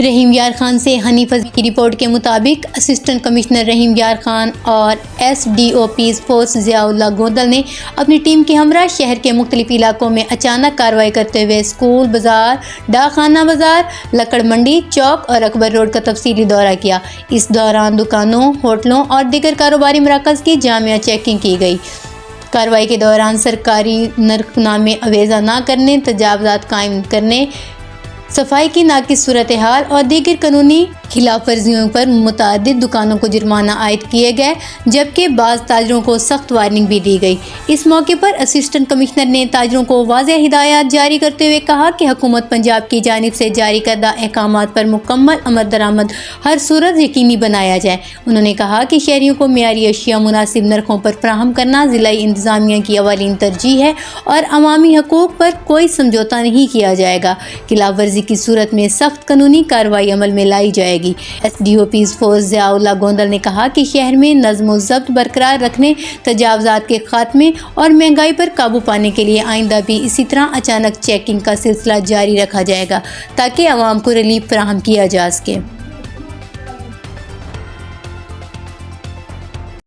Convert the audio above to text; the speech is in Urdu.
رحیم یار خان سے حنیف کی رپورٹ کے مطابق اسسٹنٹ کمشنر رحیم یار خان اور ایس ڈی او پیز فورس ضیاء اللہ گوندل نے اپنی ٹیم کے ہمراہ شہر کے مختلف علاقوں میں اچانک کارروائی کرتے ہوئے اسکول بازار، ڈاک خانہ بازار، لکڑ منڈی چوک اور اکبر روڈ کا تفصیلی دورہ کیا۔ اس دوران دکانوں، ہوٹلوں اور دیگر کاروباری مراکز کی جامع چیکنگ کی گئی۔ کارروائی کے دوران سرکاری نرخ نامے اویزہ نہ کرنے، تجاوزات قائم کرنے، صفائی کی ناقص صورتحال اور دیگر قانونی خلاف ورزیوں پر متعدد دکانوں کو جرمانہ عائد کیے گئے، جبکہ بعض تاجروں کو سخت وارننگ بھی دی گئی۔ اس موقع پر اسسٹنٹ کمشنر نے تاجروں کو واضح ہدایات جاری کرتے ہوئے کہا کہ حکومت پنجاب کی جانب سے جاری کردہ احکامات پر مکمل عمل درآمد ہر صورت یقینی بنایا جائے۔ انہوں نے کہا کہ شہریوں کو معیاری اشیاء مناسب نرخوں پر فراہم کرنا ضلعی انتظامیہ کی اولین ترجیح ہے اور عوامی حقوق پر کوئی سمجھوتہ نہیں کیا جائے گا۔ خلاف ورزی کی صورت میں سخت قانونی کارروائی عمل میں لائی جائے گی۔ ایس ڈی او پیز فورس ضیاء اللہ گوندل نے کہا کہ شہر میں نظم و ضبط برقرار رکھنے، تجاوزات کے خاتمے اور مہنگائی پر قابو پانے کے لیے آئندہ بھی اسی طرح اچانک چیکنگ کا سلسلہ جاری رکھا جائے گا تاکہ عوام کو ریلیف فراہم کیا جا سکے۔